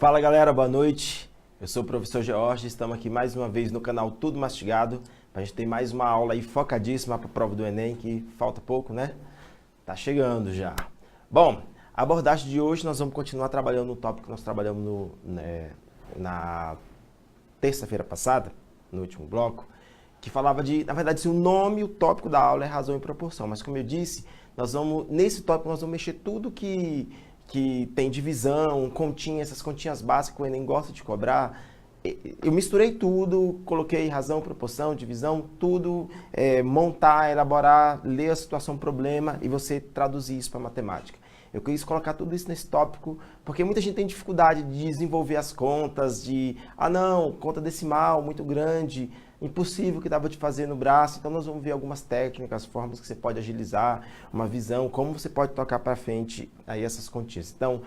Fala galera, boa noite. Eu sou o professor George, estamos aqui mais uma vez no canal Tudo Mastigado. A gente tem mais uma aula aí focadíssima para a prova do Enem, que falta pouco, né? Tá chegando já. Bom, a abordagem de hoje nós vamos continuar trabalhando no tópico que nós trabalhamos na terça-feira passada, no último bloco, que falava de, na verdade, o nome, o tópico da aula é razão e proporção. Mas como eu disse, nesse tópico nós vamos mexer tudo que tem divisão, continha, essas continhas básicas que o Enem gosta de cobrar. Eu misturei tudo, coloquei razão, proporção, divisão, tudo, montar, elaborar, ler a situação, problema e você traduzir isso para matemática. Eu quis colocar tudo isso nesse tópico, porque muita gente tem dificuldade de desenvolver as contas, conta decimal muito grande, impossível que dá para te fazer no braço. Então nós vamos ver algumas técnicas, formas que você pode agilizar, uma visão, como você pode tocar para frente aí essas continhas. Então,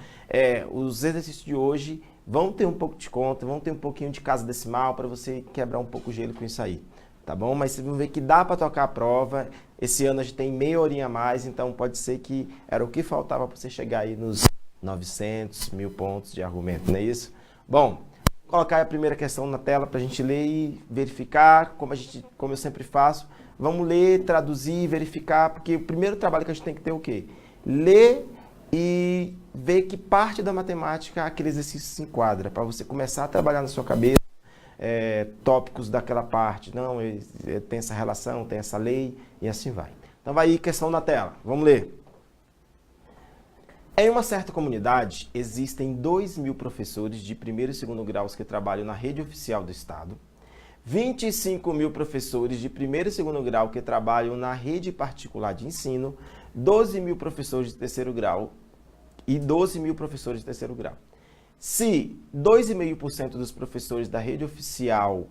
os exercícios de hoje vão ter um pouco de conta, vão ter um pouquinho de casa decimal para você quebrar um pouco o gelo com isso aí, tá bom? Mas vocês vão ver que dá para tocar a prova. Esse ano a gente tem meia horinha a mais, então pode ser que era o que faltava para você chegar aí nos 900, 1000 pontos de argumento, não é isso? Bom, vou colocar a primeira questão na tela para a gente ler e verificar, como eu sempre faço. Vamos ler, traduzir, verificar, porque o primeiro trabalho que a gente tem que ter é o quê? Ler e ver que parte da matemática aquele exercício se enquadra, para você começar a trabalhar na sua cabeça tópicos daquela parte. Não, tem essa relação, tem essa lei e assim vai. Então vai aí, questão na tela. Vamos ler. Em uma certa comunidade, existem 2.000 professores de primeiro e segundo graus que trabalham na rede oficial do Estado, 25.000 professores de primeiro e segundo grau que trabalham na rede particular de ensino, 12.000 professores de terceiro grau e 12.000 professores de terceiro grau. Se 2,5% dos professores da rede oficial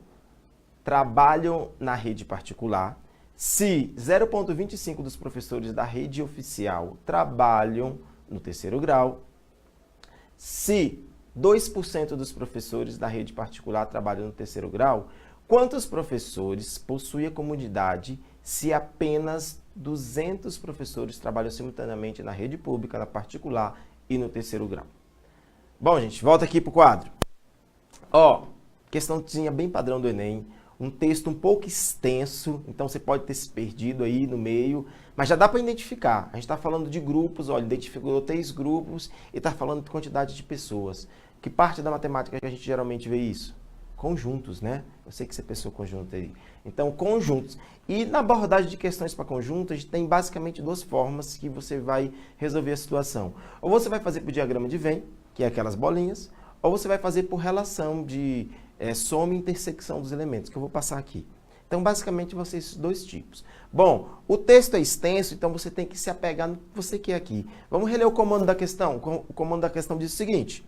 trabalham na rede particular, se 0,25% dos professores da rede oficial trabalham no terceiro grau, se 2% dos professores da rede particular trabalham no terceiro grau, quantos professores possui a comunidade se apenas 200 professores trabalham simultaneamente na rede pública, na particular e no terceiro grau? Bom, gente, volta aqui para o quadro. Questãozinha bem padrão do Enem, um texto um pouco extenso, então você pode ter se perdido aí no meio, mas já dá para identificar. A gente está falando de grupos, olha, identificou 3 grupos e está falando de quantidade de pessoas. Que parte da matemática que a gente geralmente vê isso? Conjuntos, né? Eu sei que você pensou conjunto aí. Então, conjuntos. E na abordagem de questões para conjuntos, a gente tem basicamente 2 formas que você vai resolver a situação. Ou você vai fazer por diagrama de Venn, que é aquelas bolinhas, ou você vai fazer por relação de soma e intersecção dos elementos, que eu vou passar aqui. Então, basicamente, vão ser esses 2 tipos. Bom, o texto é extenso, então você tem que se apegar no que você quer aqui. Vamos reler o comando da questão. O comando da questão diz o seguinte.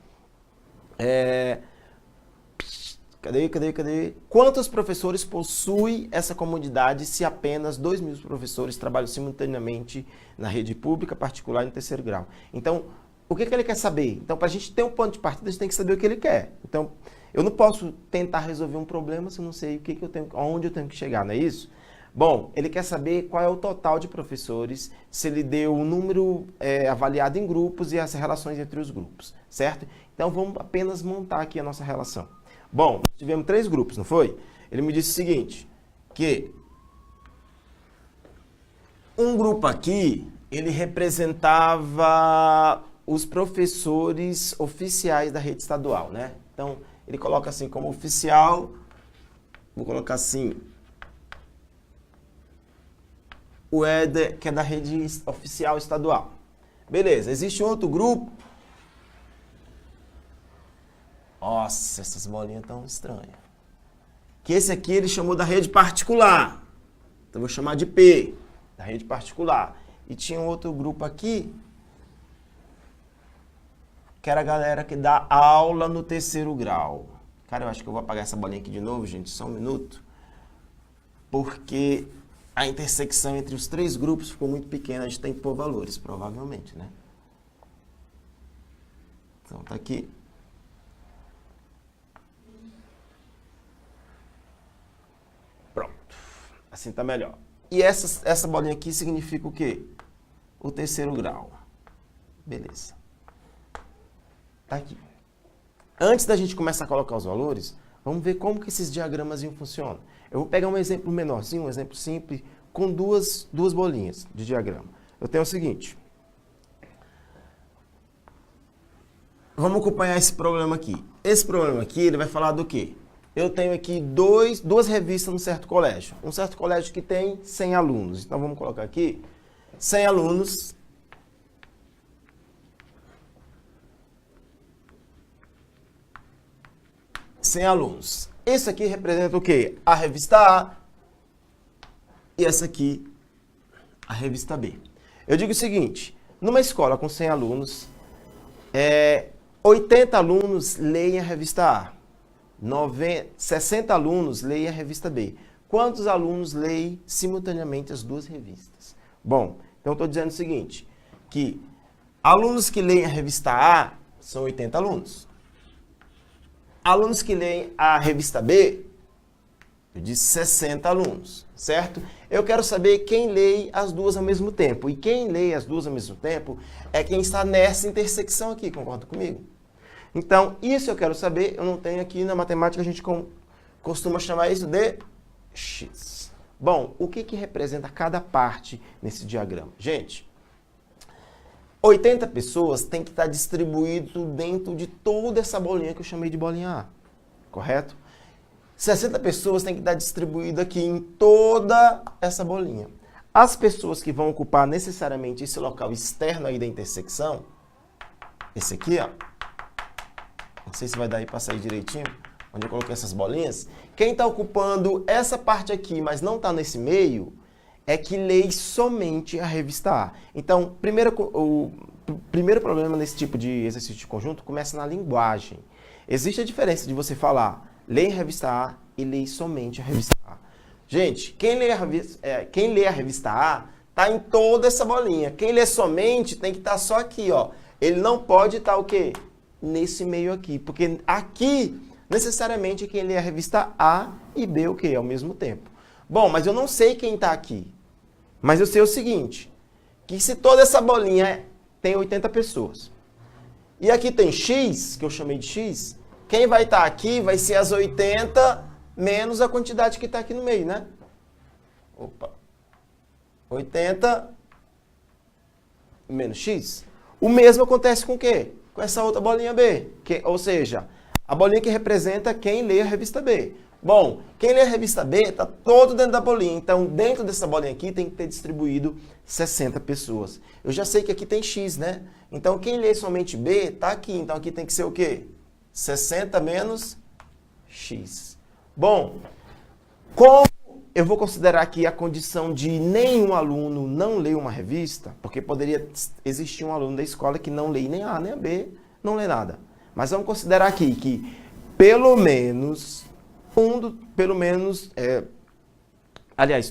Cadê? Quantos professores possui essa comunidade se apenas 2.000 professores trabalham simultaneamente na rede pública, particular e no terceiro grau? Então, o que ele quer saber? Então, para a gente ter um ponto de partida, a gente tem que saber o que ele quer. Então, eu não posso tentar resolver um problema se eu não sei onde eu tenho que chegar, não é isso? Bom, ele quer saber qual é o total de professores, se ele deu um número avaliado em grupos e as relações entre os grupos, certo? Então, vamos apenas montar aqui a nossa relação. Bom, tivemos 3 grupos, não foi? Ele me disse o seguinte, que um grupo aqui, ele representava os professores oficiais da rede estadual, né? Então, ele coloca assim como oficial, vou colocar assim, o Éder, que é da rede oficial estadual. Beleza, existe outro grupo. Nossa, essas bolinhas estão estranhas. Que esse aqui ele chamou da rede particular. Então, eu vou chamar de P, da rede particular. E tinha um outro grupo aqui, que era a galera que dá aula no terceiro grau. Cara, eu acho que eu vou apagar essa bolinha aqui de novo, gente, só um minuto. Porque a intersecção entre os 3 grupos ficou muito pequena, a gente tem que pôr valores, provavelmente, né? Então, tá aqui. Pronto. Assim tá melhor. E essa bolinha aqui significa o quê? O terceiro grau. Beleza. Tá aqui. Antes da gente começar a colocar os valores, vamos ver como que esses diagramas funcionam. Eu vou pegar um exemplo menorzinho, um exemplo simples, com duas bolinhas de diagrama. Eu tenho o seguinte. Vamos acompanhar esse problema aqui. Esse problema aqui, ele vai falar do quê? Eu tenho aqui duas revistas num certo colégio. Um certo colégio que tem 100 alunos. Então, vamos colocar aqui 100 alunos. Esse aqui representa o quê? A revista A e essa aqui, a revista B. Eu digo o seguinte, numa escola com 100 alunos, 80 alunos leem a revista A, 60 alunos leem a revista B. Quantos alunos leem simultaneamente as duas revistas? Bom, então eu estou dizendo o seguinte, que alunos que leem a revista A são 80 alunos. Alunos que leem a revista B, eu disse 60 alunos, certo? Eu quero saber quem lê as duas ao mesmo tempo. E quem lê as duas ao mesmo tempo é quem está nessa intersecção aqui, concorda comigo? Então, isso eu quero saber, eu não tenho aqui na matemática, a gente costuma chamar isso de X. Bom, o que representa cada parte nesse diagrama? Gente, 80 pessoas tem que estar distribuído dentro de toda essa bolinha que eu chamei de bolinha A, correto? 60 pessoas tem que estar distribuído aqui em toda essa bolinha. As pessoas que vão ocupar necessariamente esse local externo aí da intersecção, esse aqui, ó, não sei se vai dar aí para sair direitinho, onde eu coloquei essas bolinhas, quem está ocupando essa parte aqui, mas não está nesse meio, é que lê somente a revista A. Então, o primeiro problema nesse tipo de exercício de conjunto começa na linguagem. Existe a diferença de você falar, lê a revista A e lê somente a revista A. Gente, quem lê a revista A está em toda essa bolinha. Quem lê somente tem que estar só aqui, ó. Ele não pode estar o quê? Nesse meio aqui, porque aqui, necessariamente, quem lê a revista A e B o quê? Ao mesmo tempo. Bom, mas eu não sei quem está aqui. Mas eu sei o seguinte, que se toda essa bolinha tem 80 pessoas, e aqui tem X, que eu chamei de X, quem vai estar aqui vai ser as 80 menos a quantidade que está aqui no meio, né? Opa. 80 menos X. O mesmo acontece com o quê? Com essa outra bolinha B, ou seja, a bolinha que representa quem lê a revista B. Bom, quem lê a revista B está todo dentro da bolinha, então dentro dessa bolinha aqui tem que ter distribuído 60 pessoas. Eu já sei que aqui tem X, né? Então quem lê somente B está aqui, então aqui tem que ser o quê? 60 menos X. Bom, como eu vou considerar aqui a condição de nenhum aluno não ler uma revista, porque poderia existir um aluno da escola que não lê nem A nem a B, não lê nada. Mas vamos considerar aqui que pelo menos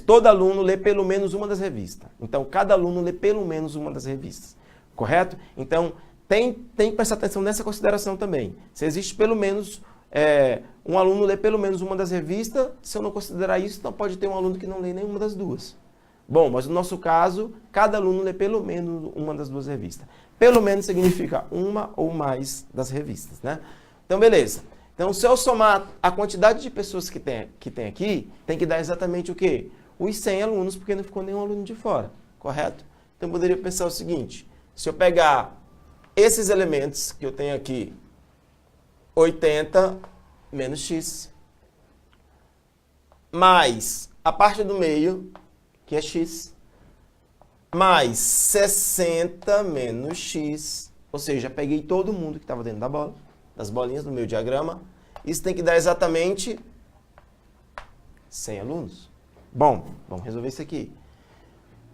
todo aluno lê pelo menos uma das revistas. Então, cada aluno lê pelo menos uma das revistas, correto? Então, tem que prestar atenção nessa consideração também. Se existe pelo menos um aluno lê pelo menos uma das revistas, se eu não considerar isso, então pode ter um aluno que não lê nenhuma das duas. Bom, mas no nosso caso, cada aluno lê pelo menos uma das duas revistas. Pelo menos significa uma ou mais das revistas, né? Então, beleza. Então, se eu somar a quantidade de pessoas que tem aqui, tem que dar exatamente o quê? Os 100 alunos, porque não ficou nenhum aluno de fora, correto? Então, eu poderia pensar o seguinte, se eu pegar esses elementos que eu tenho aqui, 80 menos X, mais a parte do meio, que é X, mais 60 menos X, ou seja, peguei todo mundo que estava dentro da bola, das bolinhas do meu diagrama, isso tem que dar exatamente 100 alunos. Bom, vamos resolver isso aqui.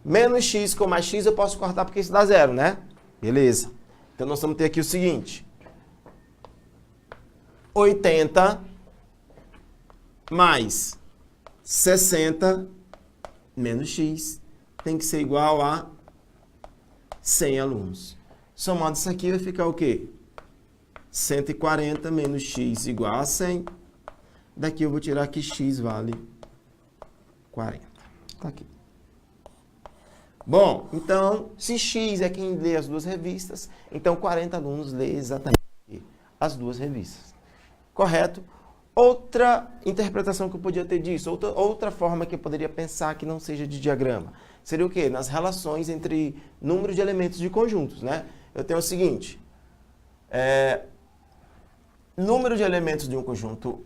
Menos X com mais X eu posso cortar porque isso dá zero, né? Beleza. Então nós vamos ter aqui o seguinte, 80 mais 60 menos X tem que ser igual a 100 alunos. Somando isso aqui vai ficar o quê? 140 menos X igual a 100. Daqui eu vou tirar que X vale 40. Tá aqui. Bom, então, se X é quem lê as duas revistas, então 40 alunos lê exatamente as duas revistas. Correto? Outra interpretação que eu podia ter disso, outra forma que eu poderia pensar que não seja de diagrama, seria o quê? Nas relações entre número de elementos de conjuntos, né? Eu tenho o seguinte, número de elementos de um conjunto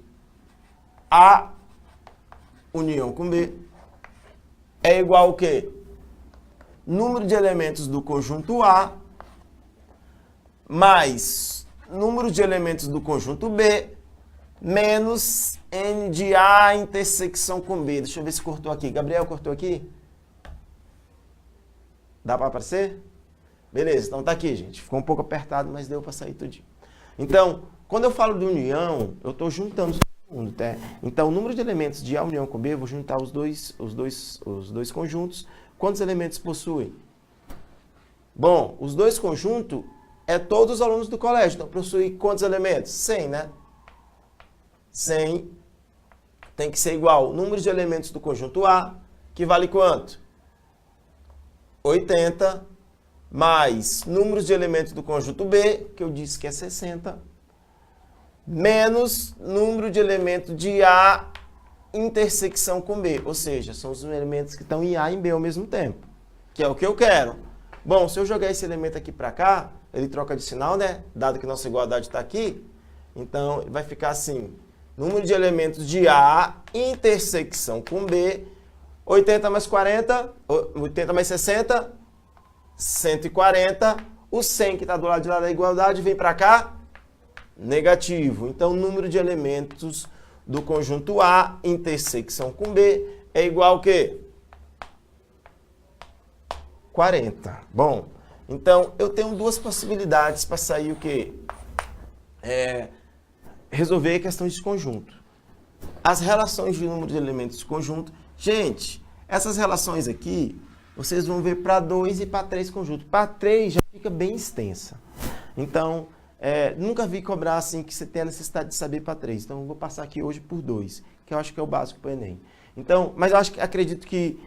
A união com B é igual ao quê? Número de elementos do conjunto A mais número de elementos do conjunto B menos N de A intersecção com B. Deixa eu ver se cortou aqui. Gabriel, cortou aqui? Dá para aparecer? Beleza, então tá aqui, gente. Ficou um pouco apertado, mas deu para sair tudinho. Então, quando eu falo de união, eu estou juntando todo mundo, tá? Então, o número de elementos de A união com B, eu vou juntar os dois conjuntos. Quantos elementos possuem? Bom, os dois conjuntos é todos os alunos do colégio. Então, possui quantos elementos? 100, né? 100 tem que ser igual ao número de elementos do conjunto A, que vale quanto? 80, mais números de elementos do conjunto B, que eu disse que é 60, menos número de elementos de A intersecção com B. Ou seja, são os elementos que estão em A e em B ao mesmo tempo, que é o que eu quero. Bom, se eu jogar esse elemento aqui para cá, ele troca de sinal, né? Dado que nossa igualdade está aqui, então vai ficar assim. Número de elementos de A, intersecção com B, 80 mais 40, 80 mais 60, 140. O 100 que está do lado de lá da igualdade vem para cá, negativo. Então, o número de elementos do conjunto A, intersecção com B, é igual ao quê? 40. Bom, então, eu tenho duas possibilidades para sair o quê? Resolver questões de conjunto. As relações de número de elementos de conjunto. Gente, essas relações aqui, vocês vão ver para 2 e para 3 conjuntos. Para 3 já fica bem extensa. Então, nunca vi cobrar assim que você tem a necessidade de saber para 3. Então, eu vou passar aqui hoje por 2, que eu acho que é o básico para o Enem. Então, mas eu acredito que,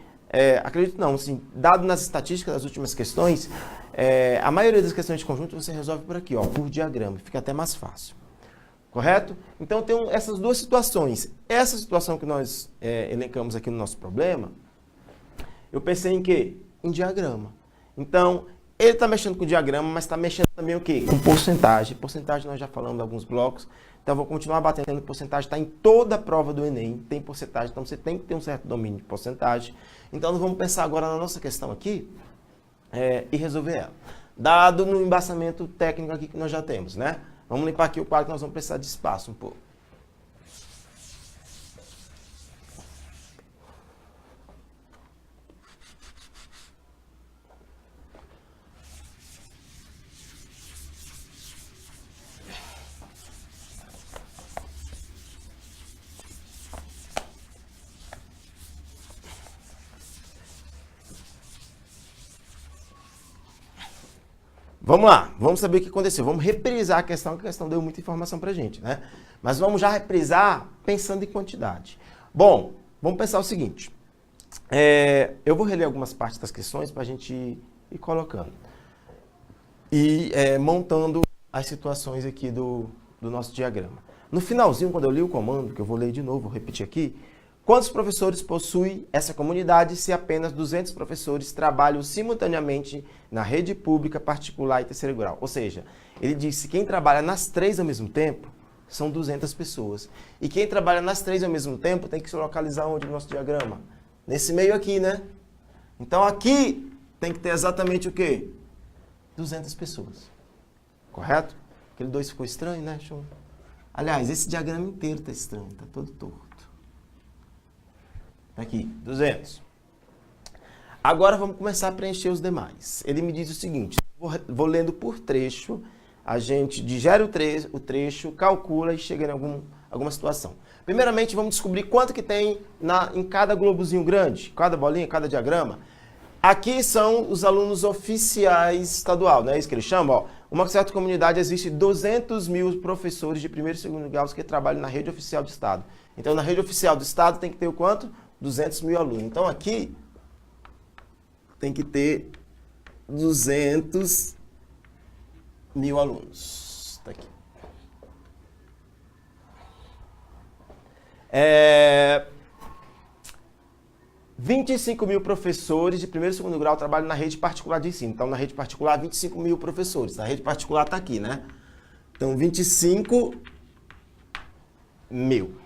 assim, dado nas estatísticas das últimas questões, a maioria das questões de conjunto você resolve por aqui, ó, por diagrama. Fica até mais fácil. Correto? Então, tem essas duas situações. Essa situação que nós elencamos aqui no nosso problema, eu pensei em quê? Em diagrama. Então, ele está mexendo com diagrama, mas está mexendo também o quê? Com porcentagem. Porcentagem nós já falamos em alguns blocos. Então, eu vou continuar batendo porcentagem. Está em toda a prova do Enem. Tem porcentagem. Então, você tem que ter um certo domínio de porcentagem. Então, nós vamos pensar agora na nossa questão aqui e resolver ela. Dado no embasamento técnico aqui que nós já temos, né? Vamos limpar aqui o quadro que nós vamos precisar de espaço um pouco. Vamos lá, vamos saber o que aconteceu. Vamos reprisar a questão, que a questão deu muita informação pra gente, né? Mas vamos já reprisar pensando em quantidade. Bom, vamos pensar o seguinte. Eu vou reler algumas partes das questões para a gente ir colocando. E montando as situações aqui do nosso diagrama. No finalzinho, quando eu li o comando, que eu vou ler de novo, vou repetir aqui. Quantos professores possui essa comunidade se apenas 200 professores trabalham simultaneamente na rede pública, particular e terceiro grau? Ou seja, ele disse que quem trabalha nas três ao mesmo tempo são 200 pessoas. E quem trabalha nas três ao mesmo tempo tem que se localizar onde no nosso diagrama? Nesse meio aqui, né? Então aqui tem que ter exatamente o quê? 200 pessoas. Correto? Aquele 2 ficou estranho, né? Aliás, esse diagrama inteiro está estranho, está todo torto. Aqui, 200. Agora vamos começar a preencher os demais. Ele me diz o seguinte, vou lendo por trecho, a gente digere o trecho, calcula e chega em alguma situação. Primeiramente, vamos descobrir quanto que tem em cada globozinho grande, cada bolinha, cada diagrama. Aqui são os alunos oficiais estadual, não é isso que ele chama? Ó, uma certa comunidade existe 200 mil professores de primeiro e segundo grau que trabalham na rede oficial do Estado. Então, na rede oficial do Estado tem que ter o quanto? 200 mil alunos. Então, aqui tem que ter 200 mil alunos. Tá aqui. 25 mil professores de primeiro e segundo grau trabalham na rede particular de ensino. Então, na rede particular, 25 mil professores. A rede particular está aqui, né? Então, 25 mil.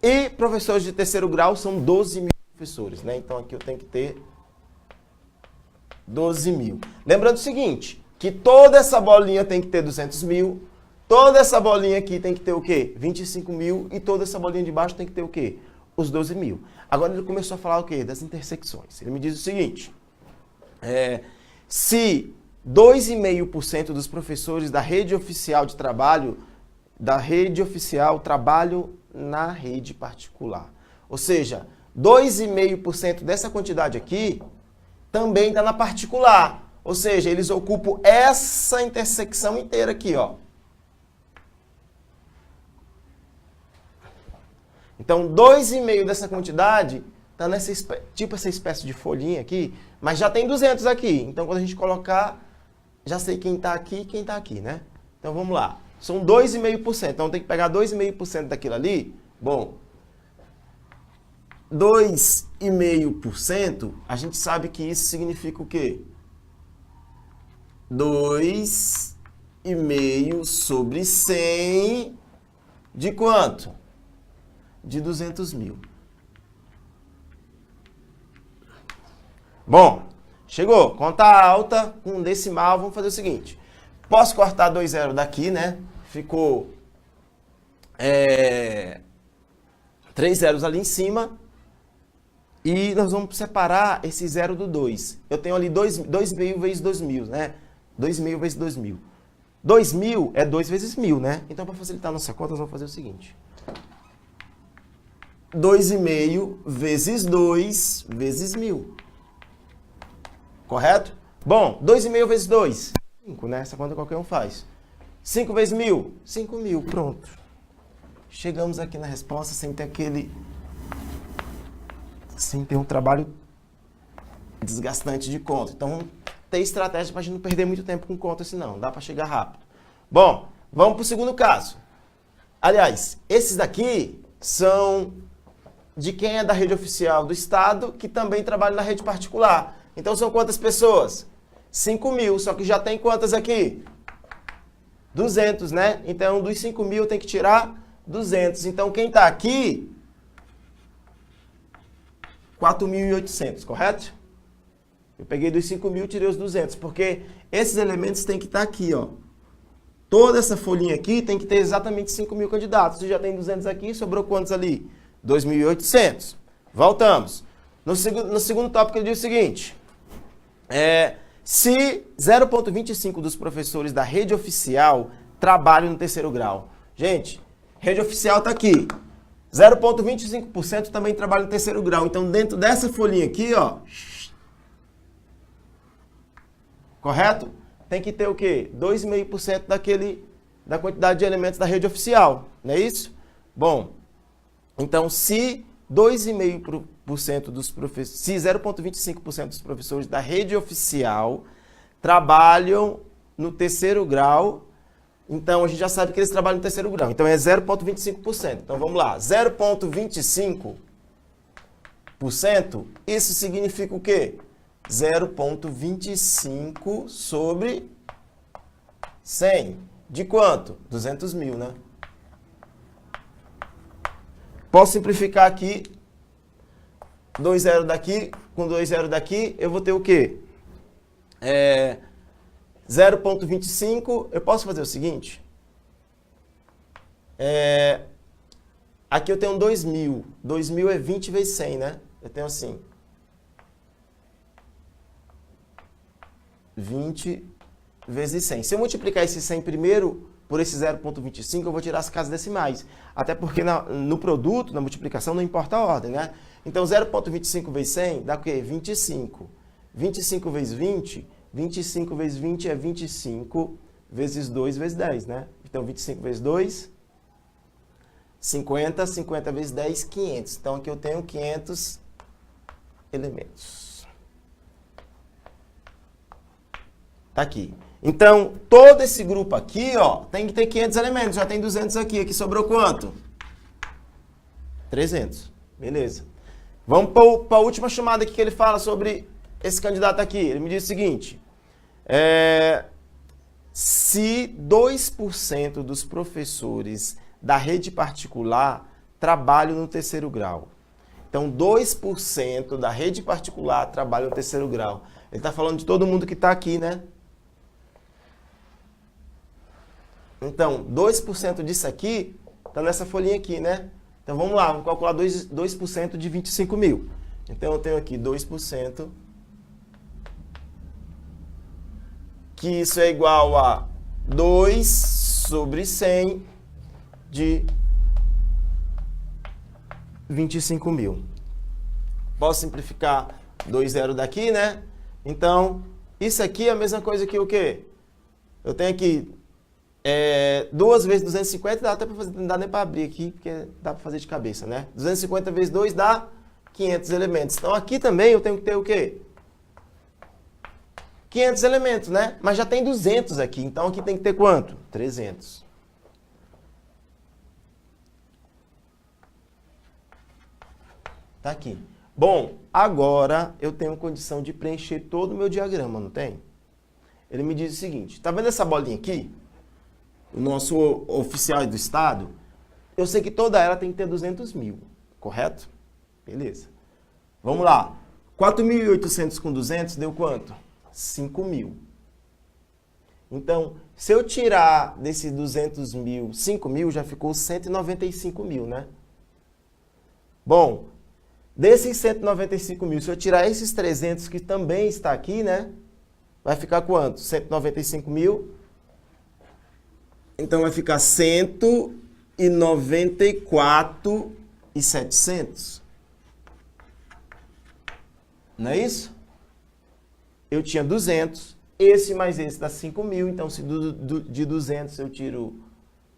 E professores de terceiro grau são 12 mil professores, né? Então, aqui eu tenho que ter 12 mil. Lembrando o seguinte, que toda essa bolinha tem que ter 200 mil, toda essa bolinha aqui tem que ter o quê? 25 mil e toda essa bolinha de baixo tem que ter o quê? Os 12 mil. Agora ele começou a falar o quê? Das intersecções. Ele me diz o seguinte, se 2,5% dos professores da rede oficial de trabalho, trabalham na rede particular. Ou seja, 2,5% dessa quantidade aqui também está na particular. Ou seja, eles ocupam essa intersecção inteira aqui, ó. Então, 2,5 dessa quantidade está nessa tipo essa espécie de folhinha aqui, mas já tem 200 aqui. Então, quando a gente colocar, já sei quem está aqui e quem está aqui, né? Então, vamos lá. São 2,5%. Então, tem que pegar 2,5% daquilo ali. Bom, 2,5%, a gente sabe que isso significa o quê? 2,5 sobre 100 de quanto? De 200 mil. Bom, chegou. Conta alta com decimal. Vamos fazer o seguinte. Posso cortar 2 zeros daqui, né? Ficou 3 zeros ali em cima. E nós vamos separar esse zero do 2. Eu tenho ali 2.000 vezes 2.000, né? 2.000 vezes 2.000. 2.000 é 2 vezes 1.000, né? Então, para facilitar a nossa conta, nós vamos fazer o seguinte. 2,5 vezes 2 vezes 1.000. Correto? Bom, 2,5 vezes 2. 5, né? Essa conta qualquer um faz. 5 vezes 1.000? 5.000, pronto. Chegamos aqui na resposta sem ter sem ter um trabalho desgastante de conta. Então, vamos ter estratégia para a gente não perder muito tempo com conta, senão dá para chegar rápido. Bom, vamos para o segundo caso. Aliás, esses daqui são de quem é da rede oficial do Estado, que também trabalha na rede particular. Então, são quantas pessoas? 5.000, só que já tem quantas aqui? 200, né? Então, dos 5.000 eu tenho que tirar 200. Então, quem está aqui? 4.800, correto? Eu peguei dos 5.000 e tirei os 200, porque esses elementos têm que estar aqui, ó. Toda essa folhinha aqui tem que ter exatamente 5.000 candidatos. Se já tem 200 aqui, sobrou quantos ali? 2.800. Voltamos. No segundo tópico ele diz o seguinte. Se 0,25 dos professores da rede oficial trabalham no terceiro grau. Gente, rede oficial está aqui. 0,25% também trabalha no terceiro grau. Então, dentro dessa folhinha aqui, ó. Correto? Tem que ter o quê? 2,5% da quantidade de elementos da rede oficial. Não é isso? Bom, então, se 2,5% dos professores, se 0,25% dos professores da rede oficial trabalham no terceiro grau, então a gente já sabe que eles trabalham no terceiro grau. Então é 0,25%. Então vamos lá, 0,25%, isso significa o quê? 0,25 sobre 100. De quanto? 200 mil, né? Posso simplificar aqui, 2 zeros daqui, com 2 zeros daqui, eu vou ter o quê? 0,25, eu posso fazer o seguinte, aqui eu tenho 2.000, 2.000 é 20 vezes 100, né? Eu tenho assim, 20 vezes 100. Se eu multiplicar esse 100 primeiro por esse 0,25, eu vou tirar as casas decimais. Até porque no produto, na multiplicação, não importa a ordem, né? Então, 0,25 vezes 100 dá o quê? 25. 25 vezes 20, 25 vezes 20 é 25 vezes 2 vezes 10, né? Então, 25 vezes 2, 50. 50 vezes 10, 500. Então, aqui eu tenho 500 elementos. Tá aqui. Então, todo esse grupo aqui, ó, tem que ter 500 elementos. Já tem 200 aqui. Aqui sobrou quanto? 300. Beleza. Vamos para a última chamada aqui que ele fala sobre esse candidato aqui. Ele me diz o seguinte. Se 2% dos professores da rede particular trabalham no terceiro grau. Então, 2% da rede particular trabalha no terceiro grau. Ele está falando de todo mundo que está aqui, né? Então, 2% disso aqui está nessa folhinha aqui, né? Então, vamos lá, vamos calcular 2% de 25 mil. Então, eu tenho aqui 2%, que isso é igual a 2 sobre 100 de 25 mil. Posso simplificar 2 zero daqui, né? Então, isso aqui é a mesma coisa que o quê? Eu tenho aqui 2 vezes 250, dá até para fazer, não dá nem para abrir aqui, porque dá para fazer de cabeça, né? 250 vezes 2 dá 500 elementos. Então, aqui também eu tenho que ter o quê? 500 elementos, né? Mas já tem 200 aqui, então aqui tem que ter quanto? 300. Tá aqui. Bom, agora eu tenho condição de preencher todo o meu diagrama, não tem? Ele me diz o seguinte, tá vendo essa bolinha aqui? O nosso oficial do Estado, eu sei que toda ela tem que ter 200 mil, correto? Beleza. Vamos lá. 4.800 com 200 deu quanto? 5 mil. Então, se eu tirar desses 200 mil, 5 mil, já ficou 195 mil, né? Bom, desses 195 mil, se eu tirar esses 300 que também está aqui, né? Vai ficar quanto? 195 mil. Então, vai ficar 194.700. Não é isso? Eu tinha 200, esse mais esse dá 5 mil, então se de 200 eu tiro,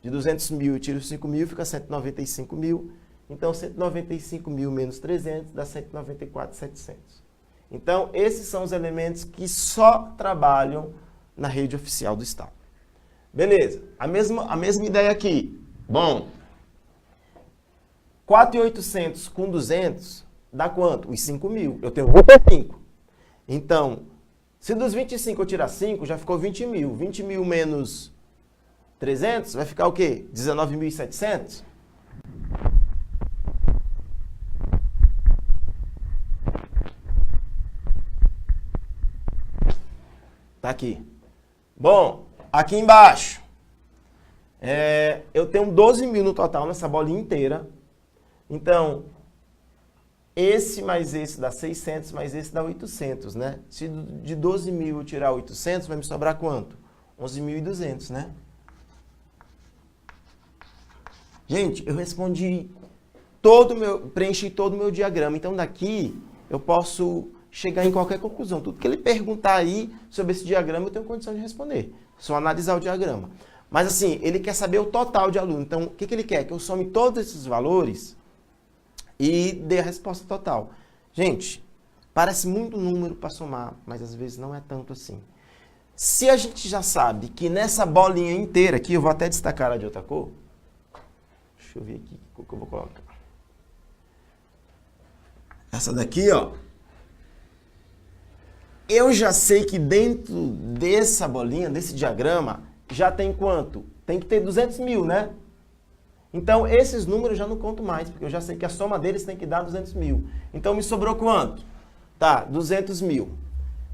de 200 mil eu tiro 5 mil, fica 195 mil. Então, 195 mil menos 300 dá 194.700. Então, esses são os elementos que só trabalham na rede oficial do Estado. Beleza, a mesma ideia aqui. Bom, 4.800 com 200 dá quanto? Os 5 mil. Eu tenho 25. Então, se dos 25 eu tirar 5, já ficou 20 mil. 20 mil menos 300 vai ficar o quê? 19.700? Tá aqui. Bom, aqui embaixo, eu tenho 12 mil no total nessa bolinha inteira. Então, esse mais esse dá 600, mais esse dá 800, né? Se de 12 mil eu tirar 800, vai me sobrar quanto? 11.200, né? Gente, eu respondi preenchi todo o meu diagrama. Então, daqui eu posso chegar em qualquer conclusão. Tudo que ele perguntar aí sobre esse diagrama, eu tenho condição de responder. Só analisar o diagrama. Mas, assim, ele quer saber o total de aluno. Então, o que ele quer? Que eu some todos esses valores e dê a resposta total. Gente, parece muito número para somar, mas às vezes não é tanto assim. Se a gente já sabe que nessa bolinha inteira aqui, eu vou até destacar ela de outra cor. Deixa eu ver aqui o que eu vou colocar. Essa daqui, ó. Eu já sei que dentro dessa bolinha, desse diagrama, já tem quanto? Tem que ter 200 mil, né? Então, esses números eu já não conto mais, porque eu já sei que a soma deles tem que dar 200 mil. Então, me sobrou quanto? Tá, 200 mil.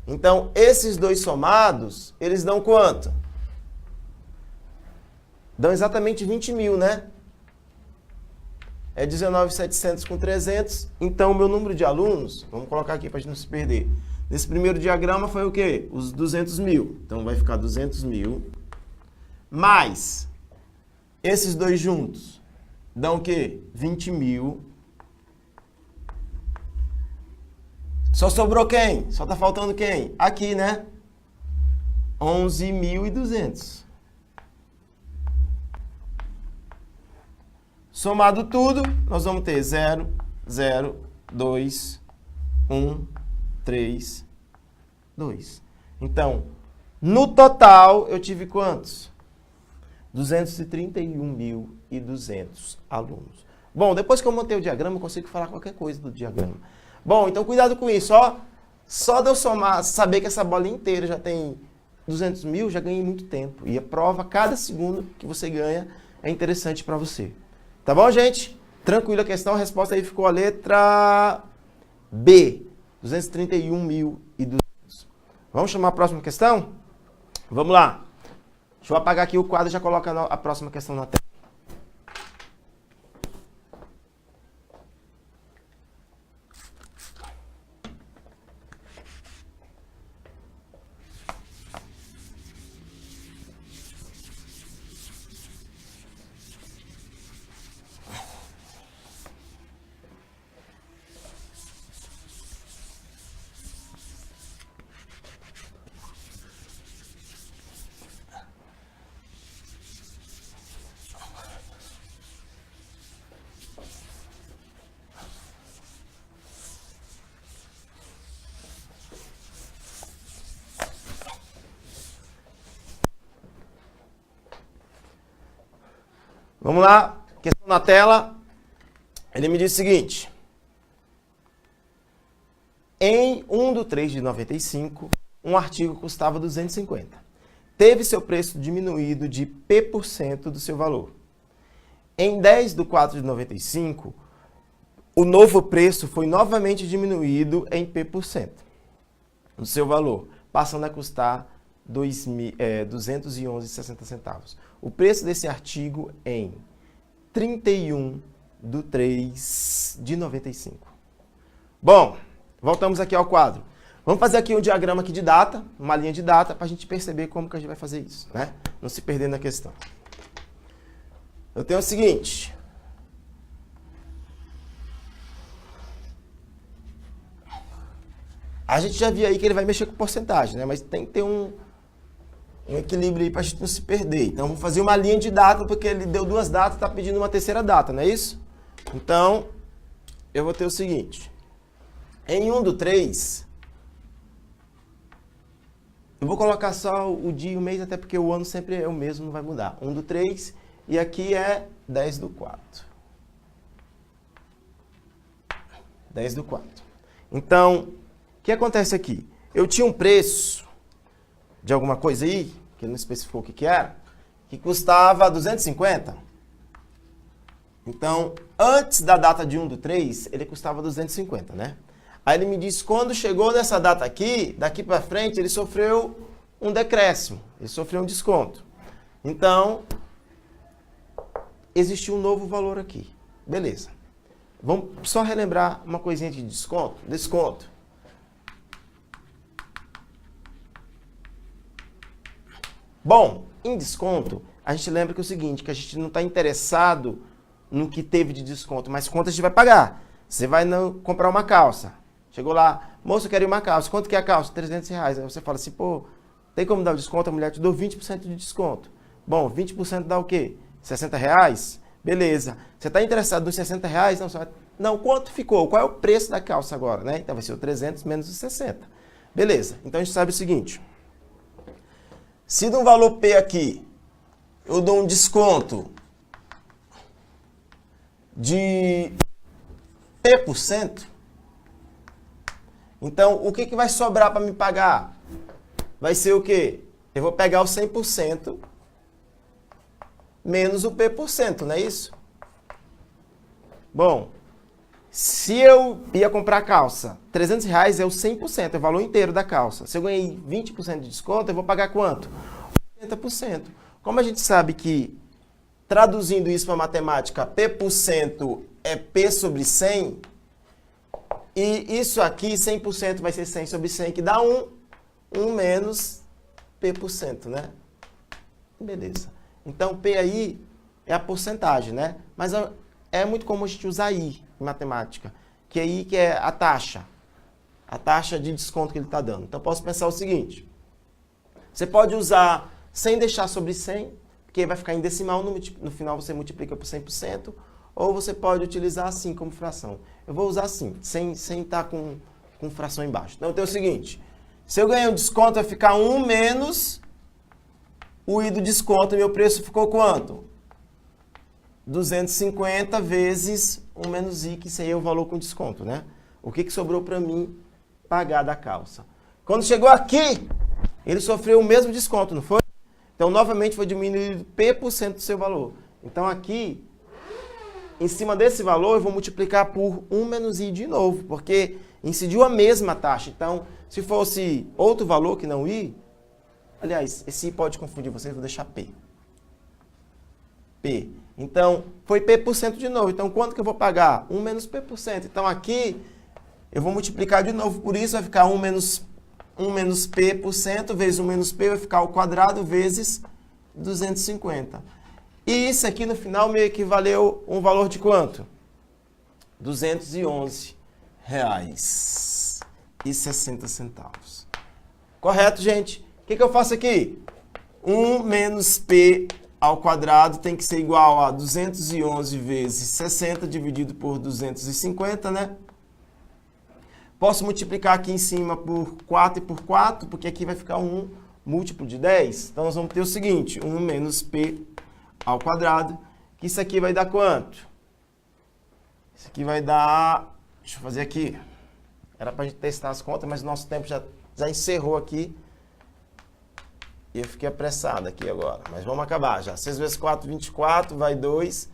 Então, esses dois somados, eles dão quanto? Dão exatamente 20 mil, né? É 19.700 com 300. Então, o meu número de alunos, vamos colocar aqui para a gente não se perder. Nesse primeiro diagrama foi o quê? Os 200 mil. Então, vai ficar 200 mil. Mais esses dois juntos dão o quê? 20 mil. Só sobrou quem? Só tá faltando quem? Aqui, né? 11.200. Somado tudo, nós vamos ter 0, 0, 2, 1, 3, 2. Então, no total, eu tive quantos? 231.200 alunos. Bom, depois que eu montei o diagrama, eu consigo falar qualquer coisa do diagrama. Bom, então cuidado com isso, ó. Só de eu somar, saber que essa bola inteira já tem 200 mil, já ganhei muito tempo. E a prova, cada segundo que você ganha, é interessante para você. Tá bom, gente? Tranquilo a questão, a resposta aí ficou a letra B, 231.200. Vamos chamar a próxima questão? Vamos lá. Deixa eu apagar aqui o quadro e já coloca a próxima questão na tela. Vamos lá, questão na tela. Ele me diz o seguinte. Em 1/3/95, um artigo custava 250. Teve seu preço diminuído de P% do seu valor. Em 10/4/95, o novo preço foi novamente diminuído em P% do seu valor, passando a custar 211,60 centavos. O preço desse artigo em 31/3/95. Bom, voltamos aqui ao quadro. Vamos fazer aqui um diagrama aqui de data, uma linha de data, para a gente perceber como que a gente vai fazer isso, né? Não se perder na questão. Eu tenho o seguinte. A gente já viu aí que ele vai mexer com porcentagem, né? Mas tem que ter um equilíbrio aí para a gente não se perder. Então, vamos fazer uma linha de data, porque ele deu 2 datas e está pedindo uma terceira data, não é isso? Então, eu vou ter o seguinte. Em 1/3, eu vou colocar só o dia e o mês, até porque o ano sempre é o mesmo, não vai mudar. 1/3 e aqui é 10/4. 10/4. Então, o que acontece aqui? Eu tinha um preço de alguma coisa aí, que ele não especificou o que era, que custava 250. Então, antes da data de 1/3, ele custava 250, né? Aí ele me disse, quando chegou nessa data aqui, daqui para frente, ele sofreu um decréscimo, ele sofreu um desconto. Então, existiu um novo valor aqui. Beleza. Vamos só relembrar uma coisinha de desconto. Desconto. Bom, em desconto, a gente lembra que é o seguinte, que a gente não está interessado no que teve de desconto, mas quanto a gente vai pagar. Você vai comprar uma calça. Chegou lá, moço, eu quero uma calça. Quanto que é a calça? R$300. Aí você fala assim, pô, tem como dar o desconto? A mulher te deu 20% de desconto. Bom, 20% dá o quê? R$60? Beleza. Você está interessado nos R$60? Não, quanto ficou? Qual é o preço da calça agora, né? Então vai ser o 300 menos os 60. Beleza. Então a gente sabe o seguinte. Se no valor P aqui, eu dou um desconto de P%, então o que vai sobrar para me pagar? Vai ser o quê? Eu vou pegar o 100% menos o P%, não é isso? Bom, se eu ia comprar calça, R$300 é o 100%, é o valor inteiro da calça. Se eu ganhei 20% de desconto, eu vou pagar quanto? 80%. Como a gente sabe que, traduzindo isso para matemática, P% é P sobre 100, e isso aqui, 100% vai ser 100 sobre 100, que dá 1 menos P%, né? Beleza. Então, P aí é a porcentagem, né? Mas é muito comum a gente usar I em matemática, que é I que é a taxa de desconto que ele está dando. Então, eu posso pensar o seguinte, você pode usar sem deixar sobre 100, porque vai ficar em decimal, no final você multiplica por 100%, ou você pode utilizar assim como fração. Eu vou usar assim, sem estar com fração embaixo. Então, eu tenho o seguinte, se eu ganhei um desconto, vai ficar 1 menos o I do desconto, e meu preço ficou quanto? 250 vezes 1 menos I, que isso aí é o valor com desconto, né? O que sobrou para mim pagar da calça. Quando chegou aqui, ele sofreu o mesmo desconto, não foi? Então, novamente, foi diminuído P% do seu valor. Então, aqui, em cima desse valor, eu vou multiplicar por 1 menos I de novo, porque incidiu a mesma taxa. Então, se fosse outro valor que não I, aliás, esse I pode confundir vocês, vou deixar P. P. Então, foi P% de novo. Então, quanto que eu vou pagar? 1 menos P%. Então, aqui, eu vou multiplicar de novo por isso, vai ficar 1 menos P% vezes 1 menos P, vai ficar ao quadrado vezes 250. E isso aqui, no final, me equivaleu um valor de quanto? R$211,60. Correto, gente? O que eu faço aqui? 1 menos P ao quadrado tem que ser igual a 211 vezes 60 dividido por 250, né? Posso multiplicar aqui em cima por 4 e por 4, porque aqui vai ficar um múltiplo de 10. Então, nós vamos ter o seguinte, 1 menos P ao quadrado, que isso aqui vai dar quanto? Isso aqui vai dar... Deixa eu fazer aqui. Era para a gente testar as contas, mas o nosso tempo já encerrou aqui. E eu fiquei apressado aqui agora. Mas vamos acabar já. 6 vezes 4, 24, vai 2.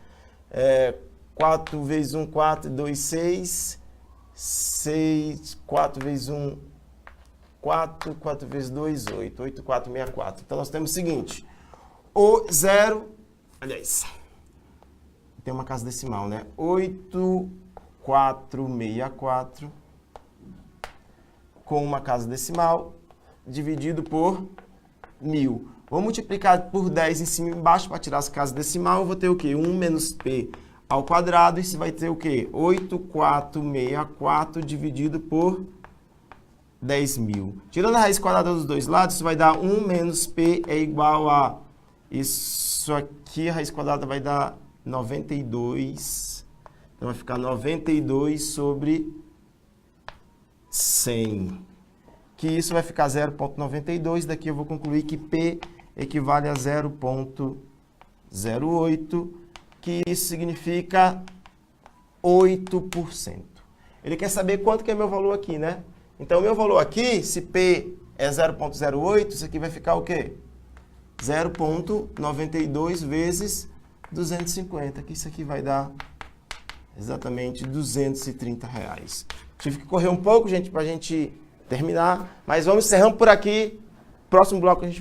4 vezes 1, 4, 2, 6. 6, 4 vezes 1, 4, 4 vezes 2, 8. 8, 4, 64. Então, nós temos o seguinte. O 0, aliás, tem uma casa decimal, né? 8, 4, 64, com uma casa decimal, dividido por 1.000. Vou multiplicar por 10 em cima e embaixo para tirar as casas decimal. Eu vou ter o quê? 1 menos P ao quadrado. Isso vai ter o quê? 8,464 dividido por 10.000. Tirando a raiz quadrada dos dois lados, isso vai dar 1 menos P é igual a... Isso aqui, a raiz quadrada vai dar 92. Então, vai ficar 92 sobre 100. Que isso vai ficar 0,92. Daqui eu vou concluir que P equivale a 0,08, que isso significa 8%. Ele quer saber quanto que é meu valor aqui, né? Então, o meu valor aqui, se P é 0,08, isso aqui vai ficar o quê? 0,92 vezes 250, que isso aqui vai dar exatamente R$230. Tive que correr um pouco, gente, para a gente terminar, mas vamos encerrando por aqui. Próximo bloco a gente